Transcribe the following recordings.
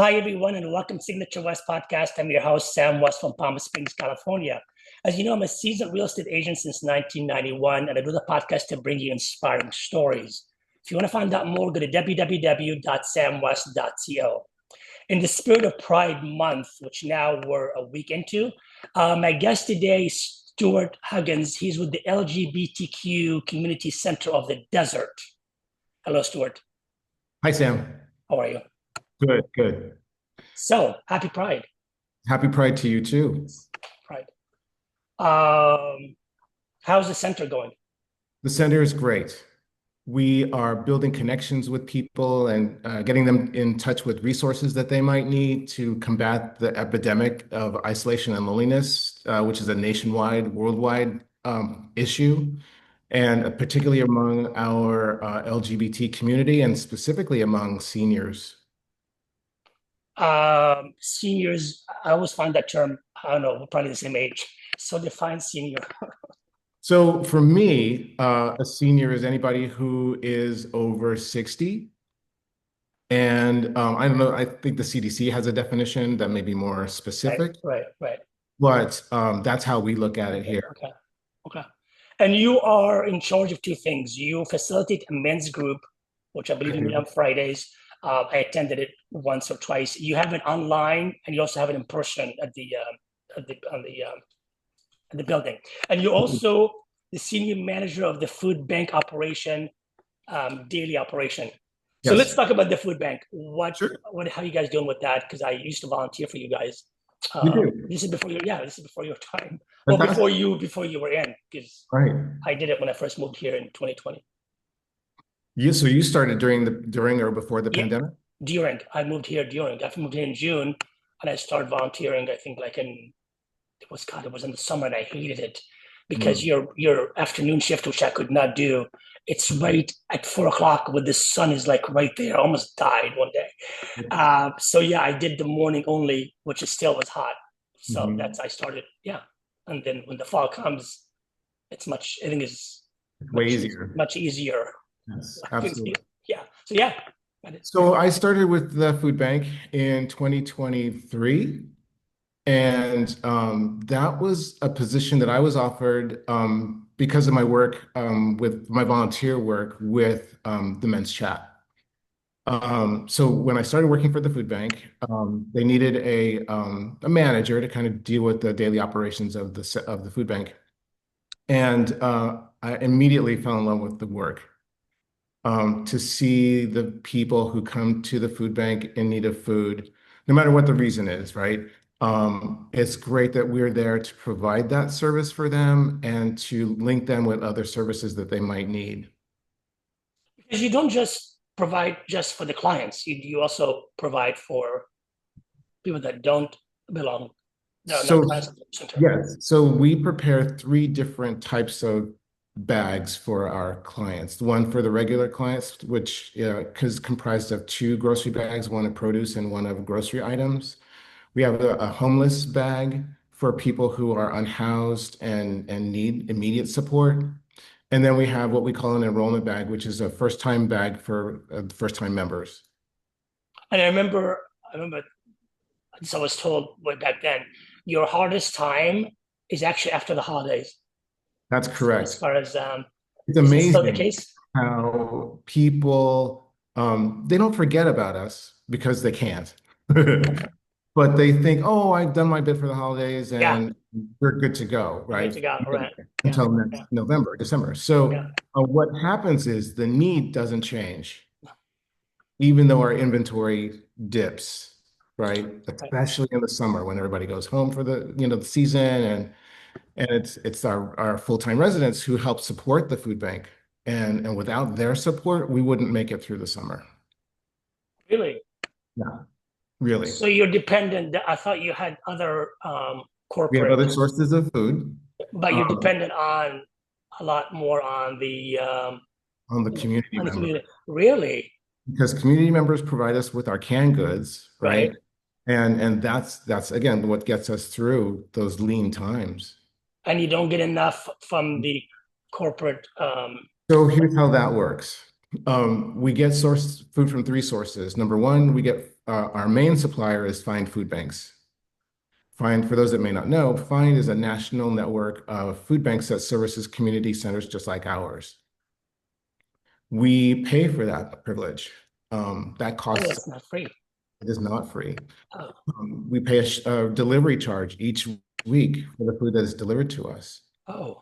Hi, everyone, and welcome to Signature West Podcast. I'm your host, Sam West from Palm Springs, California. As you know, I'm a seasoned real estate agent since 1991, and I do the podcast to bring you inspiring stories. If you want to find out more, go to www.samwest.co. In the spirit of Pride Month, which now we're a week into, my guest today is Stuart Huggins. He's with the LGBTQ Community Center of the Desert. Hello, Stuart. Hi, Sam. How are you? Good, good. So, happy Pride. Happy Pride to you too. Pride. How's the center going? The center is great. We are building connections with people and getting them in touch with resources that they might need to combat the epidemic of isolation and loneliness, which is a nationwide, worldwide issue, and particularly among our LGBT community and specifically among seniors. Seniors, I always find that term, I don't know, we're probably the same age. So define senior. So for me, a senior is anybody who is over 60. And I don't know, I think the CDC has a definition that may be more specific, Right. but that's how we look at it here. Okay. And you are in charge of two things. You facilitate a men's group, which I believe you meet on Fridays. I attended it once or twice. You have it online, and you also have it in person at the building. And you're also the senior manager of the food bank operation, daily operation. So Yes. let's talk about the food bank. Sure. How are you guys doing with that? Because I used to volunteer for you guys. You do. This is before your time. Well, Fantastic. before you were in, because Right. I did it when I first moved here in 2020. So you started during or before the Yeah. pandemic? I moved here during. I moved here in June, and I started volunteering. I think it was in the summer, and I hated it because your afternoon shift, which I could not do, it's right at 4 o'clock when the sun is like right there. I almost died one day. So yeah, I did the morning only, which is still was hot. So I started, yeah. And then when the fall comes, I think is Way easier. much easier. Yes, absolutely. Yeah. So yeah. So I started with the food bank in 2023. And that was a position that I was offered because of my work with my volunteer work with the Men's Chat. So when I started working for the food bank, they needed a manager to kind of deal with the daily operations of the food bank. And I immediately fell in love with the work. To see the people who come to the food bank in need of food, no matter what the reason is, right? It's great that we're there to provide that service for them and to link them with other services that they might need. Because you don't just provide just for the clients, you also provide for people that don't belong. They're not clients of the center. Yes, so we prepare 3 different types of bags for our clients. One for the regular clients, which is comprised of 2 grocery bags, one of produce and one of grocery items. We have a homeless bag for people who are unhoused and need immediate support. And then we have what we call an enrollment bag, which is a first-time bag for first-time members. And I remember, as I was told way back then, your hardest time is actually after the holidays. That's correct. As far as it's is amazing still the case? How people they don't forget about us because they can't. But they think, oh, I've done my bit for the holidays and we're good to go, right? Good to go, right. Until next November, December. So what happens is the need doesn't change, even though our inventory dips, right? Especially in the summer when everybody goes home for the season and it's our full-time residents who help support the food bank. And without their support, we wouldn't make it through the summer. Really? Yeah. Really. So you're dependent. I thought you had other corporate. We have other sources of food. But you're dependent on a lot more on the community members. Really? Because community members provide us with our canned goods, right? And that's again what gets us through those lean times. And you don't get enough from the corporate. So here's how that works. We get source food from three sources. Number one, we get our main supplier is Find Food Banks. Find, for those that may not know, Find is a national network of food banks that services community centers just like ours. We pay for that privilege. That Oh, costs, it's not free. it is not free. Oh, We pay a delivery charge each week for the food that is delivered to us. oh,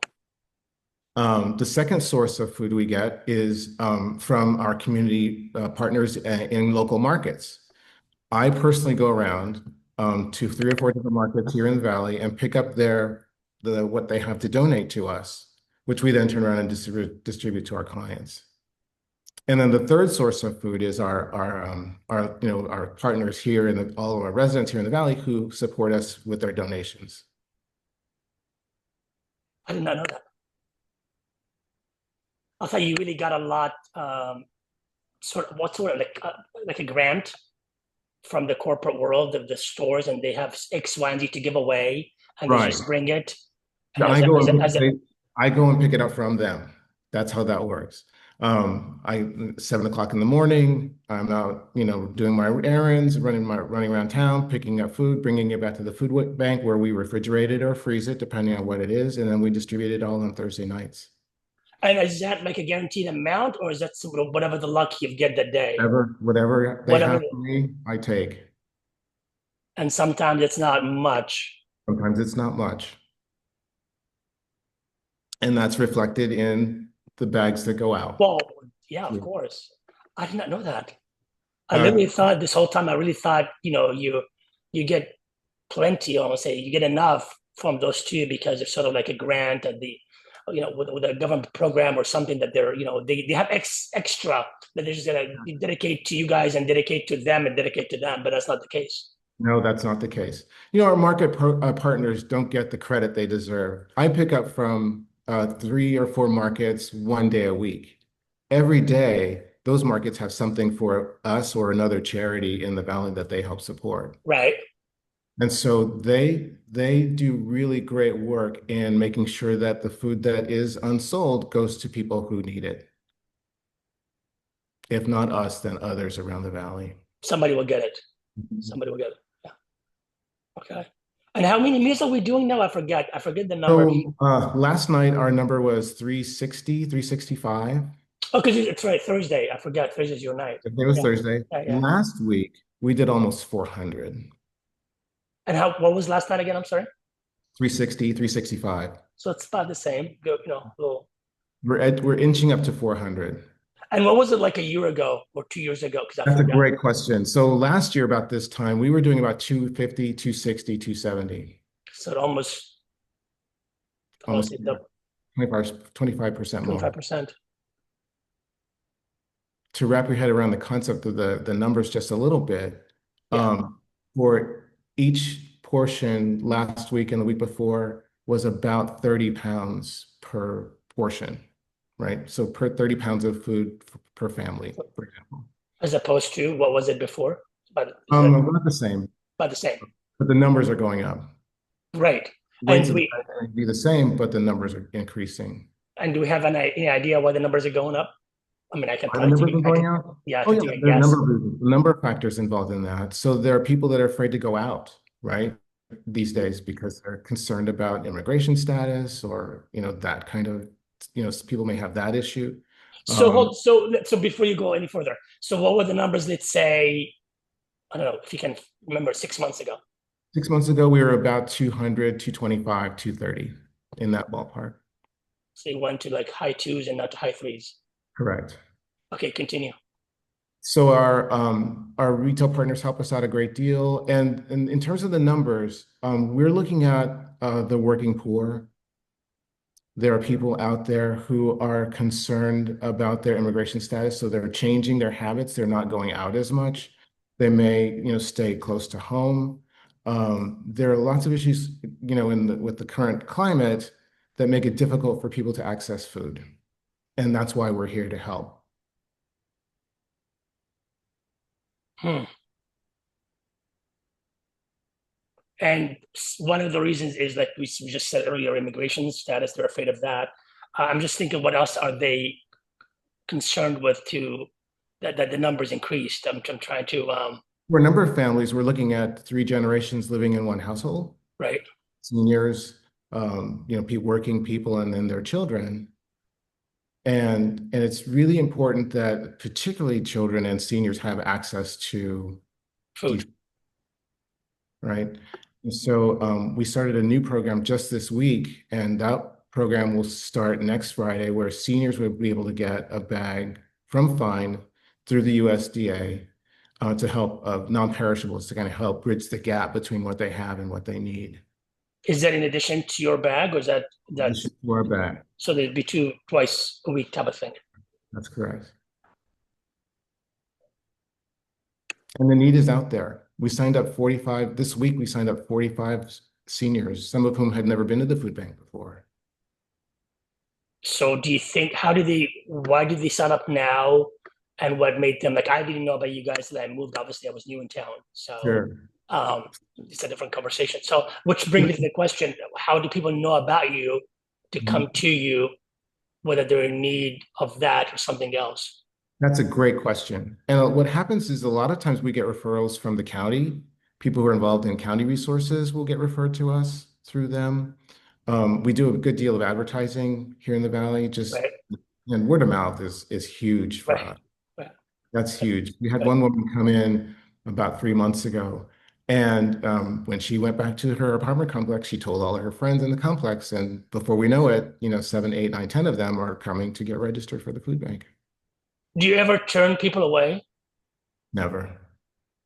The second source of food we get is from our community partners in local markets. I personally go around to three or four different markets here in the valley and pick up what they have to donate to us, which we then turn around and distribute to our clients. And then the third source of food is our partners here all of our residents here in the valley who support us with their donations. I did not know that. I thought you really got a lot, sort of like a grant from the corporate world of the stores, and they have X, Y, and Z to give away, and they Right. just bring it. And Yeah, I go and pick it up from them. That's how that works. 7 o'clock in the morning, I'm out, doing my errands, running around town, picking up food, bringing it back to the food bank where we refrigerate it or freeze it, depending on what it is, and then we distribute it all on Thursday nights. and is that like a guaranteed amount, or is that sort of whatever the luck you get that day? Whatever they Whatever, have for me, I take. and sometimes it's not much. Sometimes it's not much. And that's reflected in the bags that go out. Well, yeah, of Yeah. course. I did not know that. I Uh, literally thought this whole time, I really thought, you get plenty, I want to say you get enough from those two because it's sort of like a grant and with a government program or something that they have extra that they're just gonna dedicate to you guys and dedicate to them and dedicate to them, but that's not the case. no, that's not the case. Our partners don't get the credit they deserve. I pick up from three or four markets one day a week. Every day, those markets have something for us or another charity in the valley that they help support. Right. And so they do really great work in making sure that the food that is unsold goes to people who need it. If not us, then others around the valley. Somebody will get it. Somebody will get it. Yeah. Okay. And how many meals are we doing now? I forget the number. So last night our number was 360, 365. Oh, because it's right, Thursday. I forgot. Thursday's your night. It was Yeah. Thursday. Yeah, yeah. Last week we did almost 400. And what was last night again? I'm sorry. 360, 365. So it's about the same. Go, little. We're inching up to 400. And what was it like a year ago or 2 years ago? Because I That's a forgot. great question. So last year about this time, we were doing about 250, 260, 270. So it almost, I want to Almost say double, 25% more. 25%. To wrap your head around the concept of the numbers just a little bit, Yeah. for each portion last week and the week before was about 30 pounds per portion, right? So per 30 pounds of food per family, for example. As opposed to what was it before? But is it About the same, about the same? but the numbers are going up. Right. Weights And of the we bag are going to be the same, but the numbers are increasing. and do we have any idea why the numbers are going up? I mean, I can Are the probably numbers take been I going can out? yeah, I Oh can yeah, take a there are a guess. number of factors involved in that. So there are people that are afraid to go out, right? These days because they're concerned about immigration status or, that kind of, people may have that issue. So Um, so before you go any further, so what were the numbers, let's say, I don't know if you can remember 6 months ago? 6 months ago, we were about 200, 225, 230 in that ballpark. So you went to like high twos and not to high threes. Correct. Okay, continue. So our retail partners help us out a great deal. And in terms of the numbers, we're looking at the working poor. There are people out there who are concerned about their immigration status, so they're changing their habits. They're not going out as much. They may, stay close to home. There are lots of issues, with the current climate that make it difficult for people to access food. And that's why we're here to help. Hmm. And one of the reasons is like we just said earlier, immigration status. They're afraid of that. I'm just thinking, what else are they? concerned with to that the numbers increased. I'm trying to For a number of families, we're looking at three generations living in one household, right. seniors, working people, and then their children. And it's really important that particularly children and seniors have access to Food. decent, right? And so we started a new program just this week, and that program will start next Friday, where seniors will be able to get a bag from Fine through the USDA to help non-perishables to kind of help bridge the gap between what they have and what they need. Is that in addition to your bag, or is This that's is for our bag. so there'd be two twice a week type of thing? That's correct. And the need is out there. We signed up 45, this week we signed up 45 seniors, some of whom had never been to the food bank before. So do you think why did they sign up now? And what made them like I didn't know about you guys that I moved. Obviously, I was new in town. So Sure. um it's a different conversation. So which brings me to the question, how do people know about you to come to you, whether they're in need of that or something else? That's a great question. And what happens is a lot of times we get referrals from the county. People who are involved in county resources will get referred to us through them. We do a good deal of advertising here in the Valley, Right, and word of mouth is huge for right, us. right, That's huge. We had right. one woman come in about 3 months ago, and when she went back to her apartment complex, she told all of her friends in the complex, and before we know it, 7, 8, 9, 10 of them are coming to get registered for the food bank. Do you ever turn people away? Never.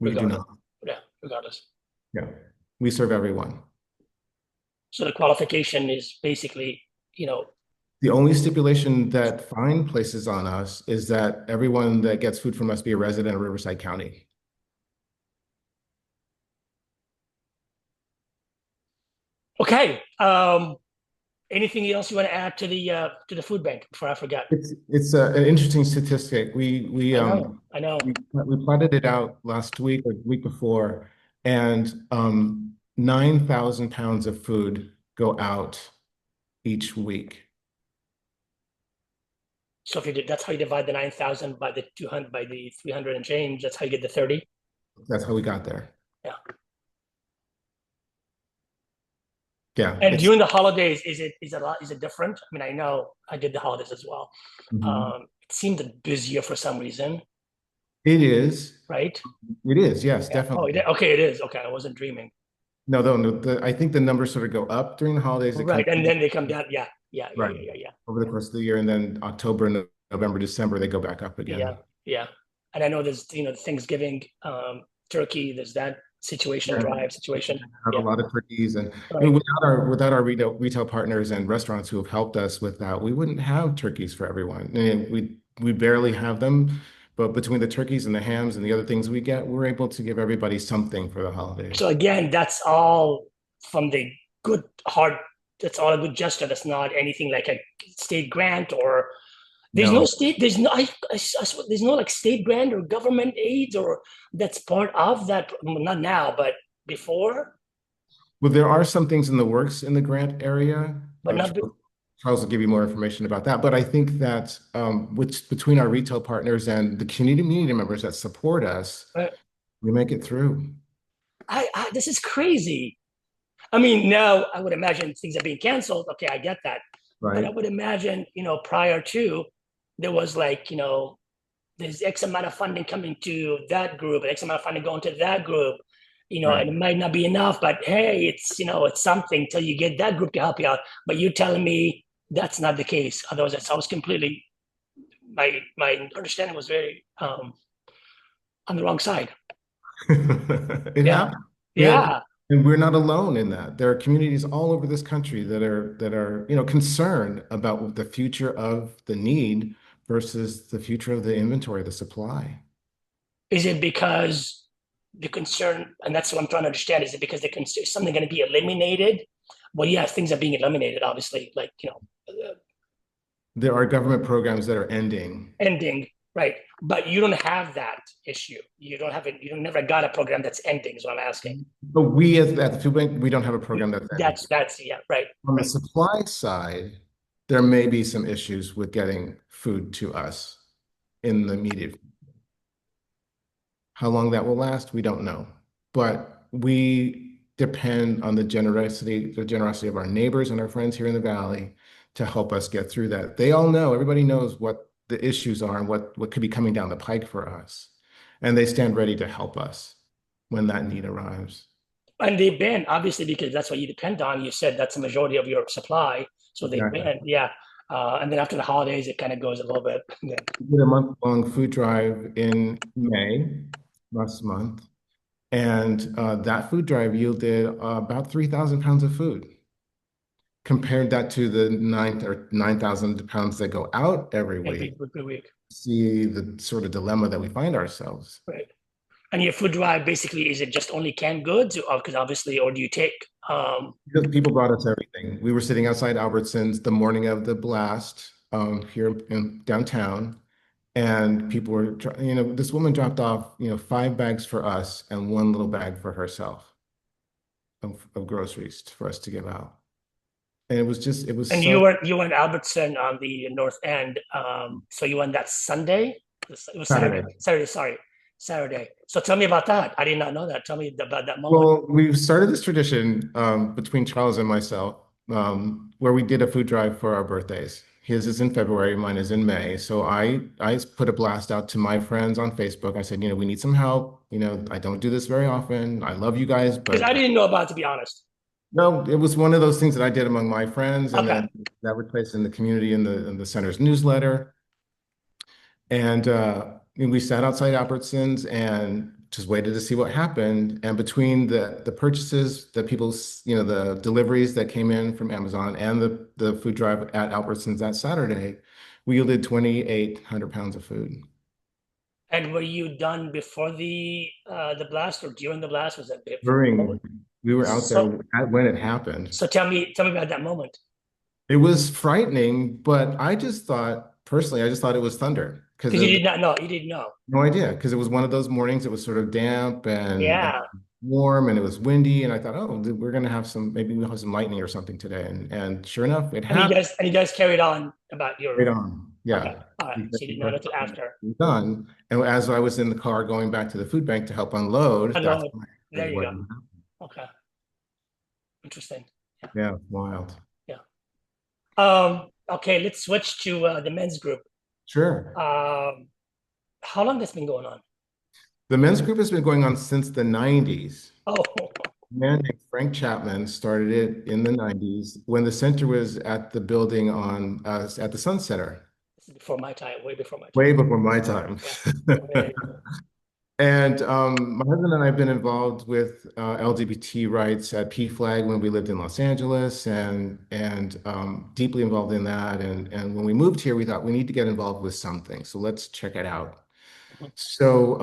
We do Regardless. not. Yeah, regardless. Yeah. We serve everyone. So the qualification is basically, you know, The only stipulation that Fine places on us is that everyone that gets food from us be a resident of Riverside County. okay. Anything else you want to add to the food bank before I forget? It's an interesting statistic. I know. We plotted it out last week or the week before, and 9,000 pounds of food go out each week. So if you did, that's how you divide the 9,000 by the 200 by the 300 and change. That's how you get the 30. That's how we got there. Yeah. Yeah, And it's during the holidays, is it different? I mean, I know I did the holidays as well. mhm. It seemed busier for some reason, It is. right? It is, yes, Yeah. Oh, definitely. okay, it is. Okay, I wasn't dreaming. No, I think the numbers sort of go up during the holidays. It comes Right, and then they come down. Yeah, yeah, yeah, right yeah, yeah, yeah. over the course of the year, and then October, November, December, they go back up Yeah, again. yeah. And I know there's Thanksgiving, turkey. There's that situation, Yeah, drive situation. have a Yeah, lot of turkeys, and right. without our retail partners and restaurants who have helped us with that, we wouldn't have turkeys for everyone. And we barely have them, but between the turkeys and the hams and the other things we get, we're able to give everybody something for the So holidays. again, that's all from the good heart. That's all a good gesture. That's not anything like a state grant or there's no No, state. There's no like state grant or government aids or that's part of that. Not now, but before, well, there are some things in the works in the grant area. but not. Charles will give you more information about that. But I think that between our retail partners and the community members that support us, we make it through. This is crazy. I mean, now I would imagine things are being canceled. Okay, I get that. But I Right. would imagine, prior to, there was like, there's X amount of funding coming to that group, and X amount of funding going to that group, Right. and it might not be enough, but hey, it's something till you get that group to help you out. But you're telling me that's not the case. Otherwise, I was completely, my understanding was very on the wrong side. It Yeah. happens. And, Yeah. and we're not alone in that. There are communities all over this country that are concerned about the future of the need versus the future of the inventory, the supply. Is it because the concern, and that's what I'm trying to understand, is it because the concern is something going to be eliminated? Well, yeah, things are being eliminated, obviously, like, There are government programs that are ending. ending, right? But you don't have that issue. You don't have it. You never got a program that's ending, is what I'm asking. But we at the food bank, we don't have a program that's ending. Yeah, right, On the right. supply side, there may be some issues with getting food to us. in the immediate. How long that will last, we don't know. But we depend on the generosity of our neighbors and our friends here in the valley to help us get through that. They all know, everybody knows what the issues are and what could be coming down the pike for us. And they stand ready to help us when that need arrives. And they've been obviously because that's what you depend on. You said that's the majority of your supply, so they've Exactly. been, yeah. And then after the holidays, it kind of goes a little bit. Yeah. We did a month-long food drive in May last month, and that food drive yielded about 3,000 pounds of food. Compared that to the 9,000 pounds that go out every Every week, week, see the sort of dilemma that we find ourselves. right? And your food drive basically is it just only canned goods, or because obviously, or do you take? Because people brought us everything. We were sitting outside Albertsons the morning of the blast here in downtown, and people were, this woman dropped off, 5 bags for us and one little bag for herself of groceries for us to give out. And it was And so you were in Albertson on the North End. So you went that Sunday. It was Saturday. Saturday. Saturday, sorry, Saturday. So tell me about that. I did not know that. Tell me about that moment. Well, we started this tradition between Charles and myself where we did a food drive for our birthdays. His is in February, mine is in May. So I put a blast out to my friends on Facebook. I said, we need some help. I don't do this very often. I love you guys, Because but I didn't know about it, to be honest. no, it was one of those things that I did among my friends, and Okay. then that was placed in the community in the center's newsletter. And we sat outside Albertsons and just waited to see what happened. And between the purchases, the deliveries that came in from Amazon and the food drive at Albertsons that Saturday, we yielded 2,800 pounds of food. And were you done before the blast or during the blast? Was that before? During, we were out there So when it happened. so tell me about that moment. It was frightening, but personally, I just thought it was thunder because Because you did not know. You didn't know. no idea, because it was one of those mornings. It was sort of damp and Yeah. warm, and it was windy. And I thought, oh, we're gonna have maybe we'll have some lightning or something today. And sure enough, it happened. And you guys carried on about Right your on. okay. Yeah. All right. So you didn't know until after. Done. And as I was in the car going back to the food bank to help unload, that's Unload. when I There heard you what go. happened. Okay. Interesting. Yeah. Yeah, wild. Yeah. Okay, let's switch to the men's group. Sure. How long that's been going on? The men's group has been going on since the 90s. Oh, A man named Frank Chapman started it in the 90s when the center was at the building at the Sun Center, this is before my time, way before my time. way before my time. Yeah. Way- And my husband and I have been involved with LGBT rights at PFLAG when we lived in Los Angeles, and deeply involved in that. And when we moved here, we thought we need to get involved with something. So let's check it out. So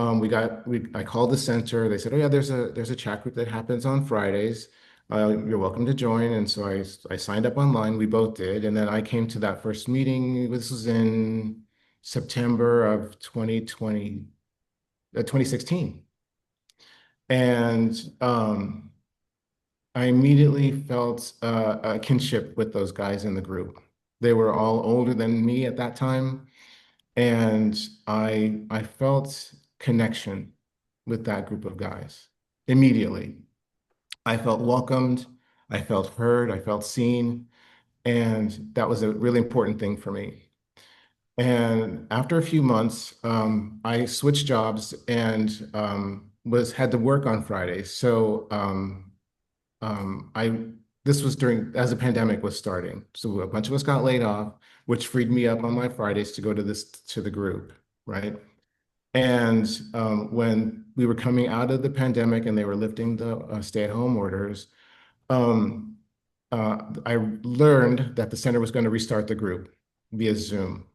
I called the center. They said, "Oh yeah, there's a chat group that happens on Fridays. You're welcome to join." And so I signed up online. We both did, and then I came to that first meeting. This was in September of 2016, and I immediately felt a kinship with those guys in the group. They were all older than me at that time. And I felt connection with that group of guys immediately. I felt welcomed, I felt heard, I felt seen, and that was a really important thing for me. And after a few months, I switched jobs and was had to work on Fridays. So I this was during as the pandemic was starting. So a bunch of us got laid off, which freed me up on my Fridays to go to the group, right? And when we were coming out of the pandemic and they were lifting the stay-at-home orders, um, I learned that the center was going to restart the group via Zoom.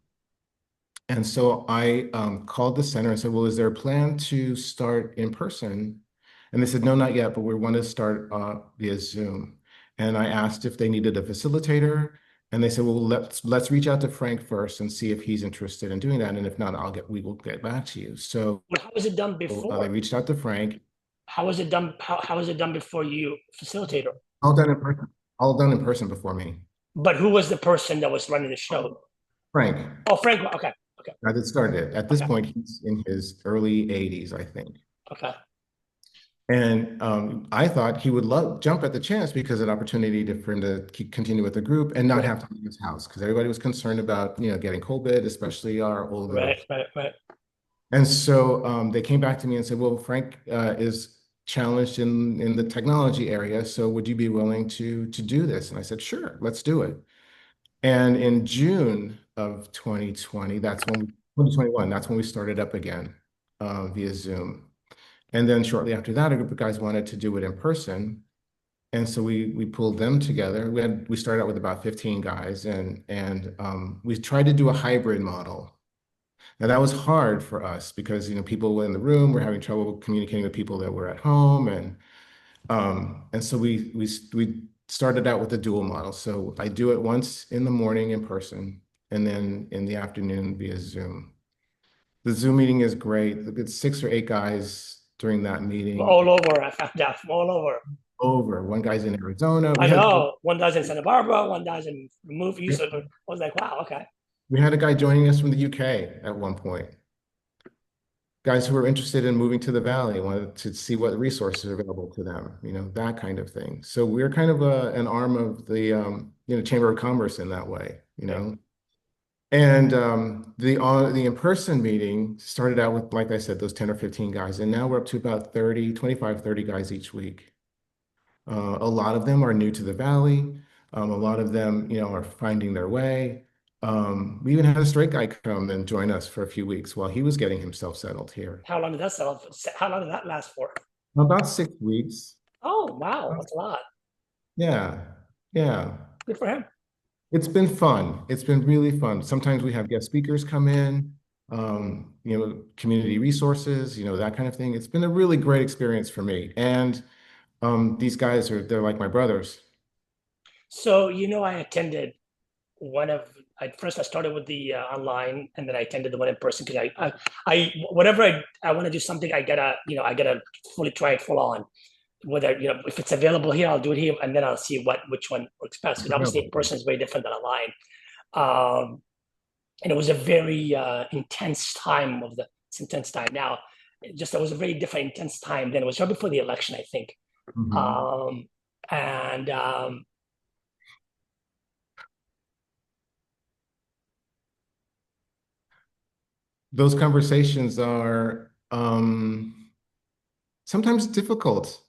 And so I called the center and said, well, is there a plan to start in person? And they said, no, not yet, but we want to start via Zoom. And I asked if they needed a facilitator. And they said, well, let's reach out to Frank first and see if he's interested in doing that. And if not, we will get back to you. So How was it done they before? reached out to Frank. How was it done? How was it done before you facilitator? All done in person. All done in person before me. But who was the person that was running the show? Frank. Oh, Frank. Okay. Okay. Now that started it. At this Okay. point, he's in his early 80s, I think. Okay. And I thought he would love jump at the chance because an opportunity for him to continue with the group and not Right. have to leave his house because everybody was concerned about, getting COVID, especially our older. Right. Right. Right. And so they came back to me and said, "Well, Frank is challenged in the technology area, so would you be willing to do this?" And I said, "Sure, let's do it." And in June of 2020, 2021, that's when we started up again via Zoom. And then shortly after that, a group of guys wanted to do it in person. And so we pulled them together. We started out with about 15 guys and we tried to do a hybrid model. Now that was hard for us because people were in the room were having trouble communicating with people that were at home and so we started out with a dual model. So I do it once in the morning in person and then in the afternoon via Zoom. The Zoom meeting is great. It's 6 or 8 guys during that meeting. All over. I found out from all over. Over. One guy's in Arizona. I know. One does in Santa Barbara, one does in movies. So I was like, wow, okay. We had a guy joining us from the UK at one point. Guys who were interested in moving to the Valley, wanted to see what resources are available to them, that kind of thing. So we're kind of an arm of the Chamber of Commerce in that way, you Yeah. know. And the in-person meeting started out with, like I said, those 10 or 15 guys, and now we're up to about 30, 25, 30 guys each week. A lot of them are new to the Valley. A lot of them, are finding their way. We even had a straight guy come and join us for a few weeks while he was getting himself settled here. How long did that sell? How long did that last for? About 6 weeks. Oh, wow. That's a lot. Yeah, yeah. Good for him. It's been fun. It's been really fun. Sometimes we have guest speakers come in, community resources, that kind of thing. It's been a really great experience for me. And these guys they're like my brothers. So, I attended one of, I started with the online and then I attended the one in person because whatever I want to do something, I gotta fully try it full on. Whether, if it's available here, I'll do it here and then I'll see which one works best. Because obviously in person is very different than online. And it was a very intense time it's intense time now. It was a very different intense time then. It was right before the election, I think. Mhm. Um, and Those conversations are sometimes difficult.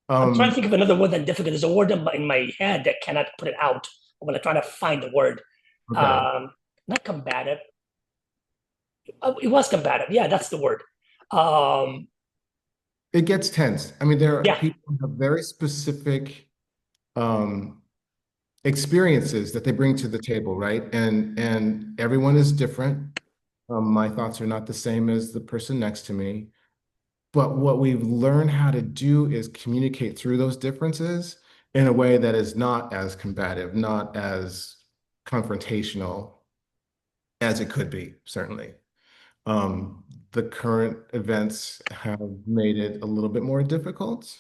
I'm trying to Um, think of another word than difficult. There's a word in my head that cannot put it out when I'm trying to find the word. okay. Um, Not combative. It was combative. Yeah, that's the word. Um, It gets tense. I mean, there are yeah, people who have very specific um, experiences that they bring to the table, right? And everyone is different. My thoughts are not the same as the person next to me. But what we've learned how to do is communicate through those differences in a way that is not as combative, not as confrontational as it could be, certainly. Um, the current events have made it a little bit more difficult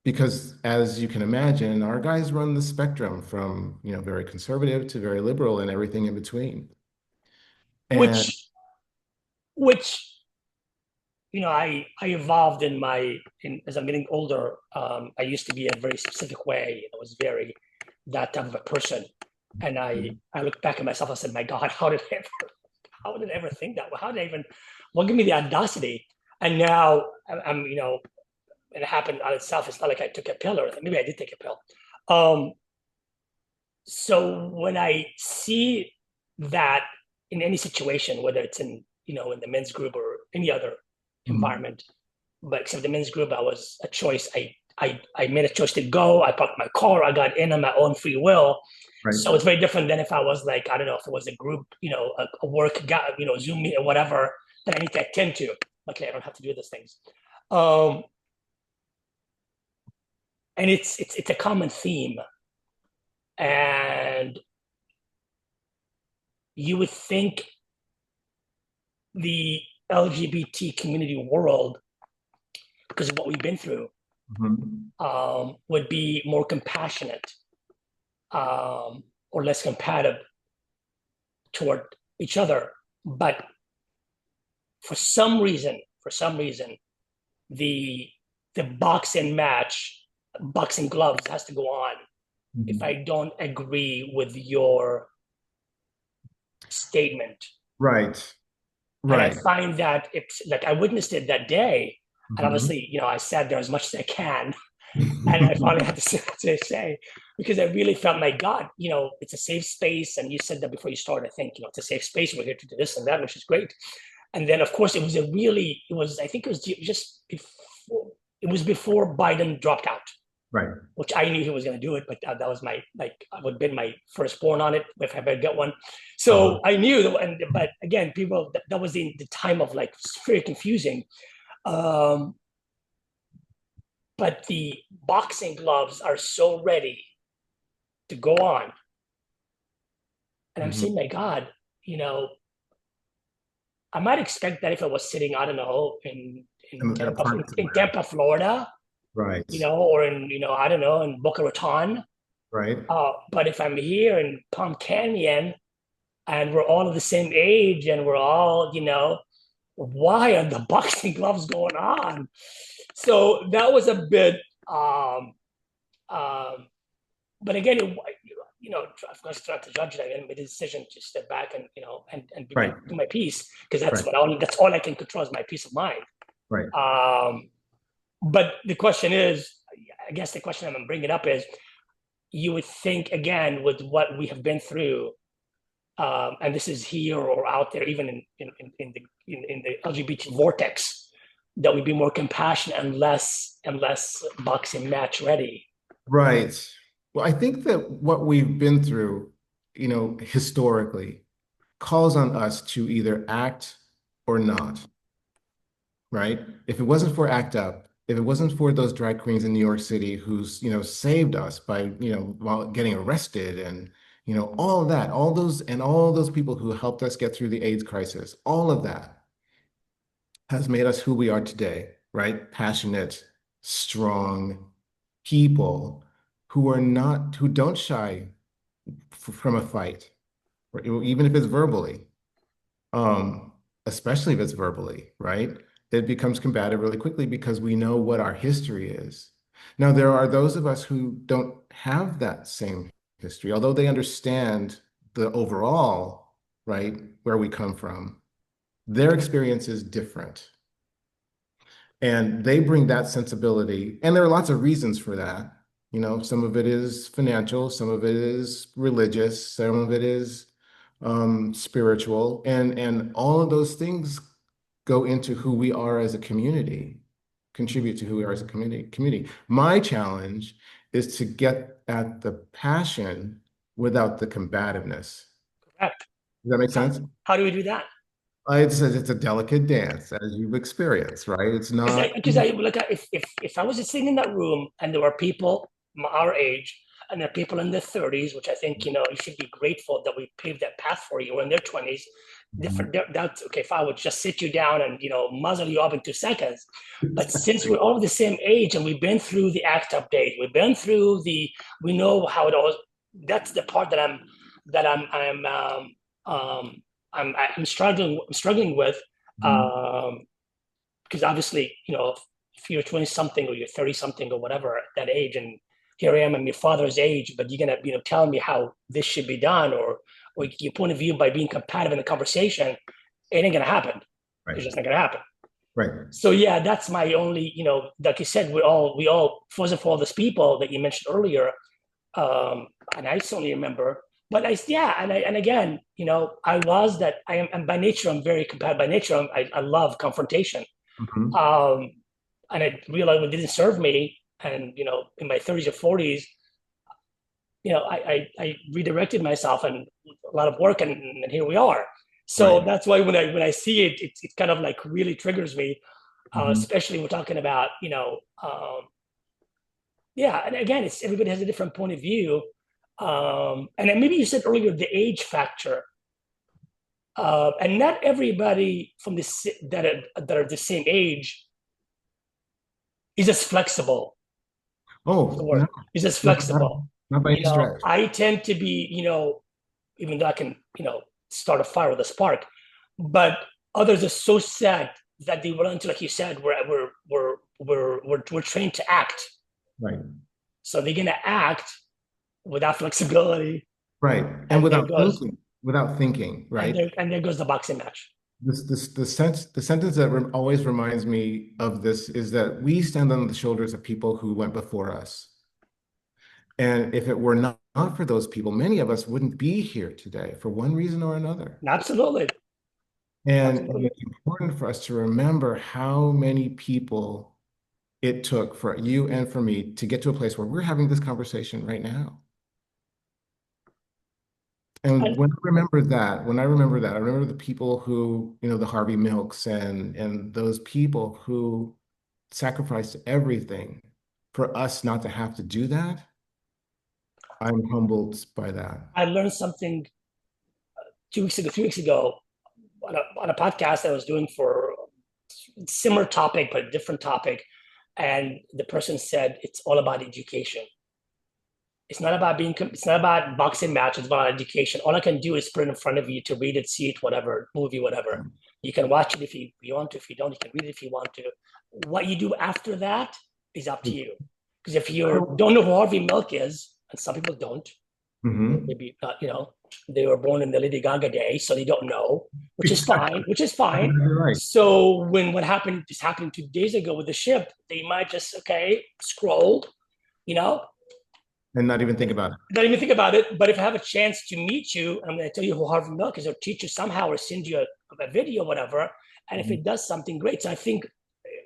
because, as you can imagine, our guys run the spectrum from, very conservative to very liberal and everything in between. And which I evolved as I'm getting older. I used to be a very specific way. I was very that type of a person, and I look back at myself. I said, "My God, how did I ever think that? How did I even? What gave me the audacity?" And now I'm, it happened on itself. It's not like I took a pill or anything. Maybe I did take a pill. Um, so when I see that in any situation, whether it's in the men's group or any other Mhm. environment, but except the men's group, I was a choice. I made a choice to go. I parked my car. I got in on my own free will. Right. So it's very different than if I was like, I don't know, if it was a group, a work, Zoom meeting or whatever that I need to attend to. Okay, I don't have to do those things. Um, and it's a common theme, and you would think the LGBT community world, because of what we've been through, Mhm. would be more compassionate or less compatible toward each other, but for some reason, the boxing match, boxing gloves has to go on if Mhm. I don't agree with your statement. Right. And I Right. find that it's like I witnessed it that day. And Mhm. obviously, I sat there as much as I can. And I finally had to say, because I really felt, my God, it's a safe space. And you said that before you started, I think, it's a safe space. We're here to do this and that, which is great. And then, of course, I think it was just before, it was before Biden dropped out, Right. which I knew he was going to do it, but that was would have been my firstborn on it if I ever get one. Uh-huh. So I knew, but again, people, that was the time of like very confusing. Um, but the boxing gloves are so ready to go on. And I'm Mhm. saying, my God, you know, I might expect that if I was sitting, I don't know, in At a Tampa, park in somewhere. Tampa, Florida, Right. or in, I don't know, in Boca Raton. Right. But if I'm here in Palm Canyon and we're all of the same age and we're all, why are the boxing gloves going on? So that was a bit, um, but again, of course, not to judge that. I made a decision to step back and, and Right. do my piece, because that's Right. that's all I can control is my peace of mind. Right. Um, but the question is, I guess the question I'm bringing up is, you would think, again, with what we have been through, and this is here or out there, even in the LGBT vortex, that we'd be more compassionate and less boxing match ready. Right. Well, I think that what we've been through, historically, calls on us to either act or not, right? If it wasn't for ACT UP, if it wasn't for those drag queens in New York City who's, saved us by, while getting arrested and, all of that, all those people who helped us get through the AIDS crisis, all of that has made us who we are today, right? Passionate, strong people who don't shy from a fight, or even if it's verbally, um, especially if it's verbally, right? It becomes combative really quickly because we know what our history is. Now, there are those of us who don't have that same history, although they understand the overall, right, where we come from. Their experience is different. And they bring that sensibility. And there are lots of reasons for that. Some of it is financial, some of it is religious, some of it is spiritual. And all of those things go into who we are as a community, contribute to who we are as a community. My challenge is to get at the passion without the combativeness. Correct. Does that make How, sense? how do we do that? It's a delicate dance, as you've experienced, right? It's not. Because I look at, if I was sitting in that room and there were people our age and there are people in their 30s, which I think, you should be grateful that we paved that path for you, or in their 20s. That's okay. If I would just sit you down and, muzzle you up in 2 seconds. But since we're all the same age and we've been through the ACT update, we know how it all. That's the part I'm struggling with. Mhm. Um, because obviously, if you're 20 something or you're 30 something or whatever at that age, and here I am, I'm your father's age, but you're gonna, tell me how this should be done, or your point of view by being competitive in the conversation, it ain't gonna happen. It's Right, just not gonna happen. right. So yeah, that's my only, like you said, we all wasn't for all these people that you mentioned earlier, and I certainly remember. But and again, I am, and by nature I'm very competitive. By nature, I love confrontation. Mhm. Um, and I realized it didn't serve me. And in my 30s or 40s, I redirected myself and a lot of work, and here we are. So Right. that's why when I see it, it kind of like really triggers me, Mhm. especially when we're talking about yeah. And again, it's everybody has a different point of view. And then maybe you said earlier the age factor, and not everybody from this that are the same age is as flexible. The Oh, word no, is as not, not, flexible. not by any stretch. I tend to be, even though I can, start a fire with a spark. But others are so sad that they will into, like you said, we're trained to act. Right. So they're gonna act without flexibility, Right. And and there goes without thinking, right? and there goes the boxing match. The sentence that always reminds me of this is that we stand on the shoulders of people who went before us. And if it were not for those people, many of us wouldn't be here today for one reason or another. Absolutely. And Absolutely. it's important for us to remember how many people it took for you and for me to get to a place where we're having this conversation right now. And And when I remember that, I remember the people who, the Harvey Milks and those people who sacrificed everything for us not to have to do that. I'm humbled by that. I learned something 2 weeks ago, 3 weeks ago, on a podcast I was doing for a similar topic, but a different topic. And the person said, it's all about education. It's not about boxing match. It's about education. All I can do is put it in front of you to read it, see it, whatever, movie, whatever. You can watch it if you want to. If you don't, you can read it if you want to. What you do after that is up to you. Because if you don't know who Harvey Milk is, and some people don't, Mhm. maybe they were born in the Lady Gaga day, so they don't know, which is fine, which is fine. You're right. So when what happened just happened 2 days ago with the ship, they might just scroll, you know, And not even think about it. don't even think about it. But if I have a chance to meet you, I'm going to tell you who Harvey Milk is, or teach you somehow, or send you a video, whatever. And if it does something great, so I think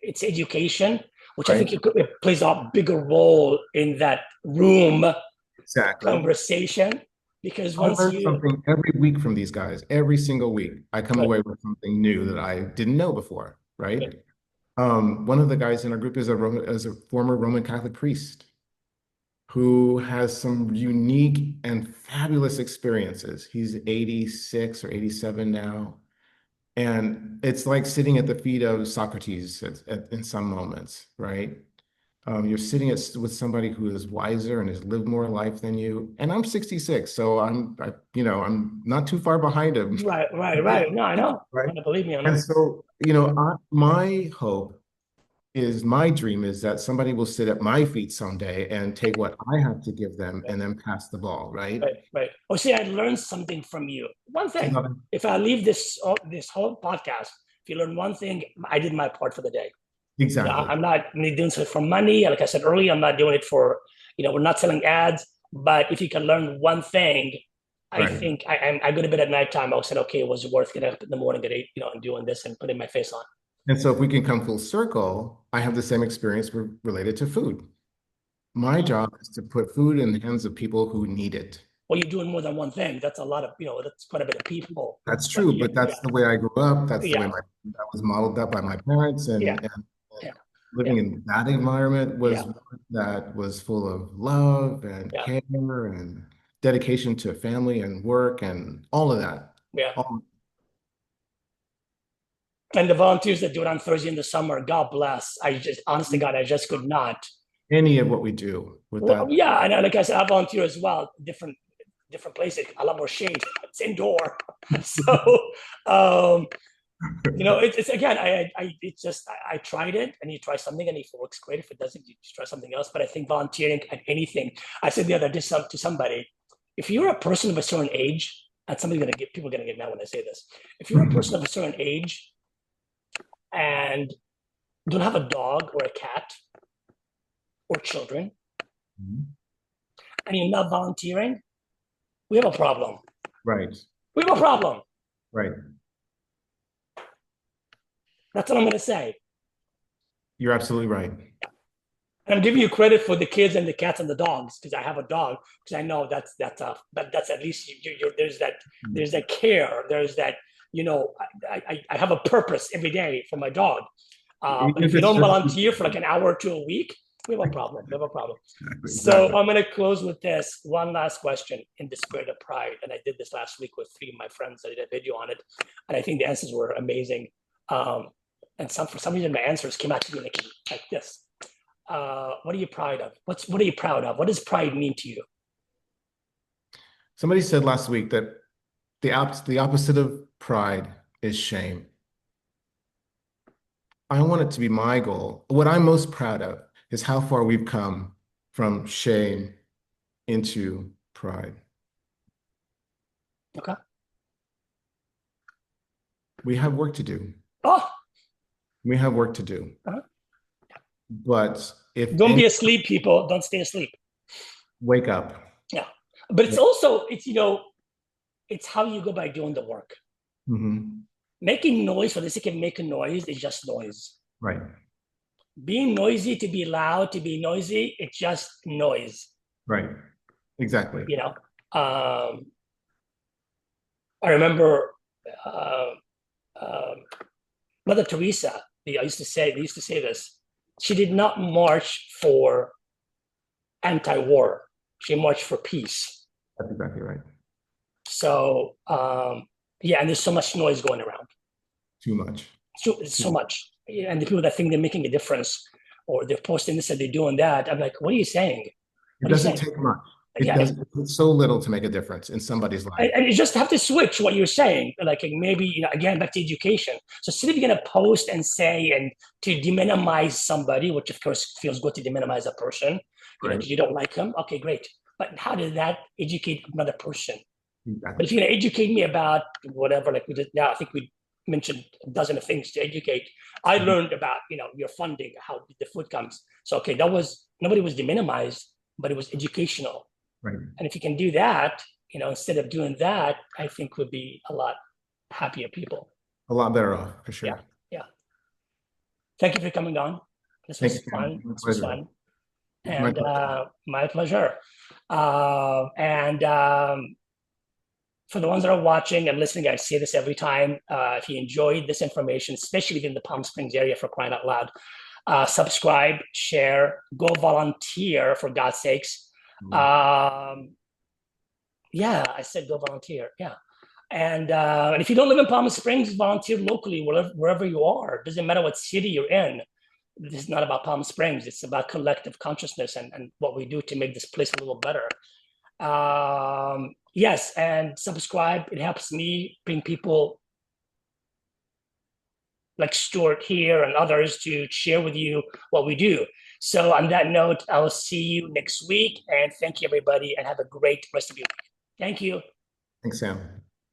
it's education, which I Right. think it plays a bigger role in that room Exactly. conversation. Because I once learn you, something every week from these guys. Every single week, I come good, away with something new that I didn't know before, right? good, One of the guys in our group is a former Roman Catholic priest who has some unique and fabulous experiences. He's 86 or 87 now. And it's like sitting at the feet of Socrates in some moments, right? You're sitting with somebody who is wiser and has lived more life than you. And I'm 66, so I'm not too far behind him, right. No, I know. right? Believe me, I And know. so, my dream is that somebody will sit at my feet someday and take what I have to give them and then pass the ball, right? Right. Oh, see, I learned something from you. One thing, So, if I leave this whole podcast, if you learn one thing, I did my part for the day. exactly. I'm not doing it for money. Like I said earlier, I'm not doing it for, we're not selling ads. But if you can learn one thing, I Right. think I go to bed at nighttime. I said, okay, it was worth getting up in the morning at 8, and doing this and putting my face on. And so if we can come full circle, I have the same experience related to food. My job is to put food in the hands of people who need it. Well, you're doing more than one thing. That's a lot of, that's quite a bit of people. That's But true, but that's the way I grew up. That's the way yeah, I was modeled up by my parents, yeah, and yeah, living in that environment yeah, was one that was full of love and yeah, care and dedication to family and work and all of that. yeah. All, And the volunteers that do it on Thursday in the summer, God bless. I just, honest to God, I just could not. any of what we do with Well, that. yeah, and like I said, I volunteer as well, different places, a lot more shade. It's indoor, so it's again, it's just I tried it, and you try something, and if it works great. If it doesn't, you just try something else. But I think volunteering at anything. I said the other day to somebody, if you're a person of a certain age, and people are gonna get mad when I say this. If you're a person of a certain age and don't have a dog or a cat or children, and you're not volunteering, we have a problem. Right, We have a problem. right. That's what I'm going to say. You're absolutely right. And I'm giving you credit for the kids and the cats and the dogs because I have a dog because I know that's at least there's that care, there's that I have a purpose every day for my dog. Even But if if you it's don't just volunteer for like an hour or two a week, we have a problem. We have a problem. exactly, So exactly. I'm going to close with this one last question in the spirit of pride. And I did this last week with 3 of my friends. I did a video on it, and I think the answers were amazing. And for some reason, my answers came out to be like this. What are you proud of? What are you proud of? What does pride mean to you? Somebody said last week that the opposite of pride is shame. I want it to be my goal. What I'm most proud of is how far we've come from shame into pride. Okay. We have work to do. Oh, We have work to do. uh-huh. But if Don't any, be asleep, people. Don't stay asleep. wake up. Yeah. But it's also, it's how you go by doing the work. Mhm. Making noise for the sake of making noise is just noise. Right. Being noisy to be loud, to be noisy, it's just noise. Right. Exactly. Um, I remember uh, uh, Mother Teresa. They used to say this. She did not march for anti-war. She marched for peace. That's exactly right. So yeah, and there's so much noise going around. Too much. So much. And the people that think they're making a difference or they're posting this and they're doing that, I'm like, what are you saying? It What are you doesn't saying? take much. It Yeah, does it's so little to make a difference in somebody's life. and you just have to switch what you're saying. Like maybe, again, back to education. So instead of you're going to post and say and to deminimize somebody, which of course feels good to deminimize a person, Right. because you don't like them. Okay, great. But how does that educate another person? But Exactly. if you're going to educate me about whatever, like we did now, I think we mentioned a dozen of things to educate. I Mhm. learned about, your funding, how the food comes. So, okay, nobody was deminimized, but it was educational. Right. And if you can do that, instead of doing that, I think would be a lot happier people. A lot better off, for Yeah. sure. Yeah. Thank you for coming on. This Thank you, was Sam. fun. My This was pleasure. fun. My And pleasure. my pleasure. And for the ones that are watching and listening, I say this every time. If you enjoyed this information, especially in the Palm Springs area, for crying out loud, subscribe, share, go volunteer, for God's sakes. Mhm. Yeah, I said go volunteer. Yeah. And if you don't live in Palm Springs, volunteer locally, wherever you are. It doesn't matter what city you're in. This is not about Palm Springs. It's about collective consciousness and what we do to make this place a little better. Yes, and subscribe. It helps me bring people like Stuart here and others to share with you what we do. So on that note, I'll see you next week. And thank you, everybody, and have a great rest of your week. Thank you. Thanks, Sam.